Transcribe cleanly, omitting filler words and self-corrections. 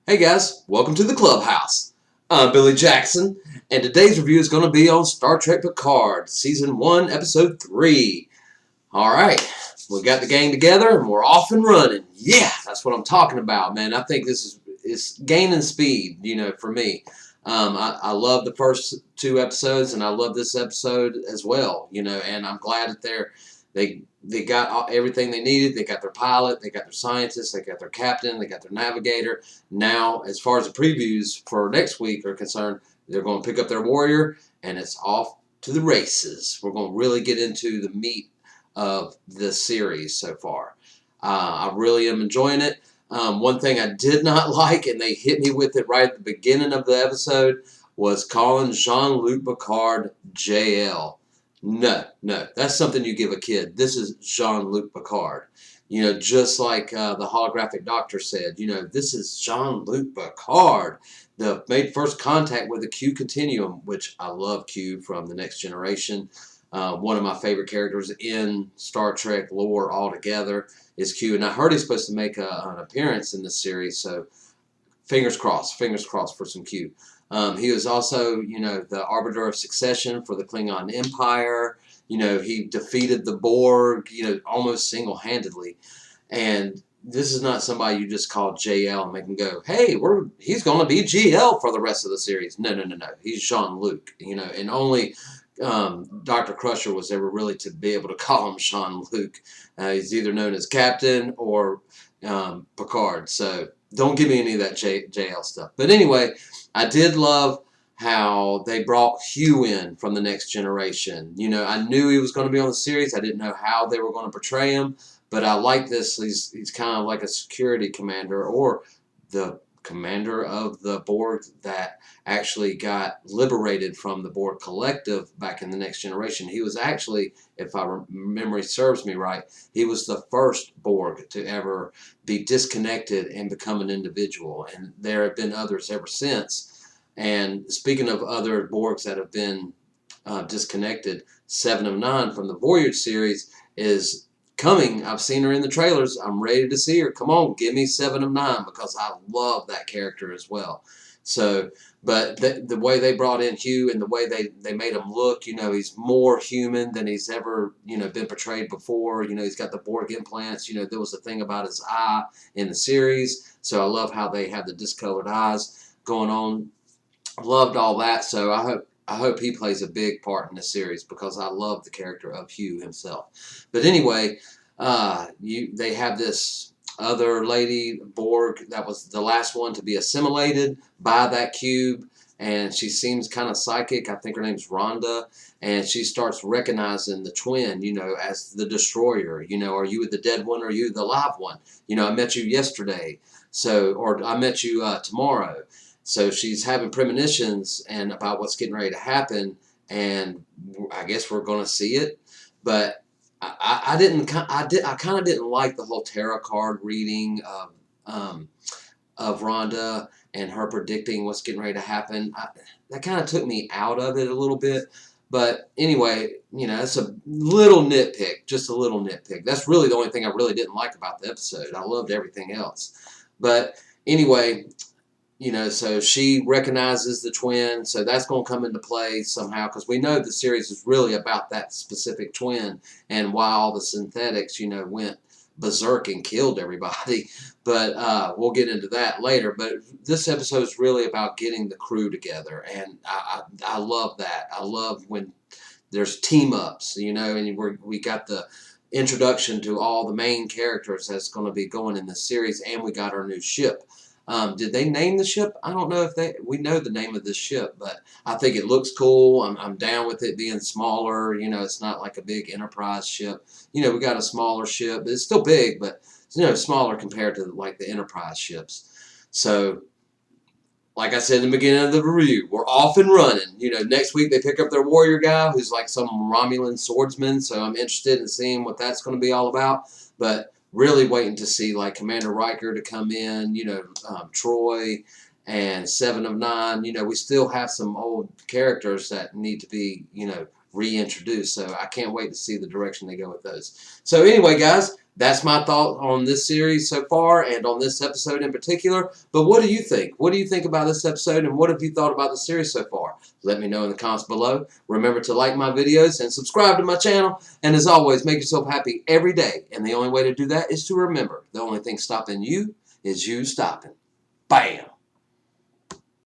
Hey guys, welcome to the clubhouse. I'm Billy Jackson, and today's review is going to be on Star Trek Picard, Season 1, Episode 3. Alright, we got the gang together and we're off and running. Yeah, that's what I'm talking about, man. I think this is gaining speed, for me. I love the first two episodes, and I love this episode as well, and I'm glad that they got everything they needed. They got their pilot, they got their scientist, they got their captain, they got their navigator. Now, as far as the previews for next week are concerned, they're going to pick up their warrior, and it's off to the races. We're going to really get into the meat of this series so far. I really am enjoying it. One thing I did not like, and they hit me with it right at the beginning of the episode, was calling Jean-Luc Picard JL. No, that's something you give a kid. This is Jean-Luc Picard. Just like the holographic doctor said, this is Jean-Luc Picard. Made first contact with the Q Continuum, which I love Q from The Next Generation. One of my favorite characters in Star Trek lore altogether is Q, and I heard he's supposed to make an appearance in this series, so fingers crossed for some Q. He was also, the arbiter of succession for the Klingon Empire. He defeated the Borg, almost single-handedly. And this is not somebody you just call JL and make him go, hey, he's going to be GL for the rest of the series. No. He's Jean-Luc, and only Dr. Crusher was ever really to be able to call him Jean-Luc. He's either known as Captain or Picard. So don't give me any of that JL stuff. But anyway, I did love how they brought Hugh in from The Next Generation. I knew he was going to be on the series. I didn't know how they were going to portray him, but I like this. He's kind of like a security commander, or the commander of the Borg that actually got liberated from the Borg Collective back in The Next Generation. He was actually, if memory serves me right, he was the first Borg to ever be disconnected and become an individual. And there have been others ever since. And speaking of other Borgs that have been disconnected, 7 of 9 from the Voyage series is coming. I've seen her in the trailers. I'm ready to see her. Come on, give me 7 of 9, because I love that character as well. So, but the way they brought in Hugh and the way they made him look, he's more human than he's ever, been portrayed before. He's got the Borg implants. There was a thing about his eye in the series. So I love how they have the discolored eyes going on. Loved all that. So I hope he plays a big part in this series, because I love the character of Hugh himself. But anyway, they have this other lady, Borg, that was the last one to be assimilated by that cube, and she seems kind of psychic. I think her name's Rhonda, and she starts recognizing the twin, as the destroyer. Are you the dead one, or are you the live one? I met you yesterday, or I met you tomorrow. So she's having premonitions and about what's getting ready to happen, and I guess we're going to see it. But I kind of didn't like the whole tarot card reading of Rhonda and her predicting what's getting ready to happen. That kind of took me out of it a little bit. But anyway, it's a little nitpick, just a little nitpick. That's really the only thing I really didn't like about the episode. I loved everything else. But anyway, so she recognizes the twin, so that's going to come into play somehow, because we know the series is really about that specific twin and why all the synthetics, went berserk and killed everybody. But we'll get into that later. But this episode is really about getting the crew together, and I love that. I love when there's team-ups, and we got the introduction to all the main characters that's going to be going in this series, and we got our new ship. Did they name the ship? I don't know if we know the name of this ship, but I think it looks cool. I'm down with it being smaller. It's not like a big Enterprise ship. We got a smaller ship. It's still big, but smaller compared to like the Enterprise ships. So, like I said in the beginning of the review, we're off and running. Next week they pick up their warrior guy who's like some Romulan swordsman. So I'm interested in seeing what that's going to be all about. But really waiting to see like Commander Riker to come in, Troy, and 7 of 9. We still have some old characters that need to be, reintroduced. So I can't wait to see the direction they go with those. So anyway, guys, that's my thought on this series so far and on this episode in particular. But what do you think? What do you think about this episode, and what have you thought about the series so far? Let me know in the comments below. Remember to like my videos and subscribe to my channel. And as always, make yourself happy every day. And the only way to do that is to remember the only thing stopping you is you stopping. Bam!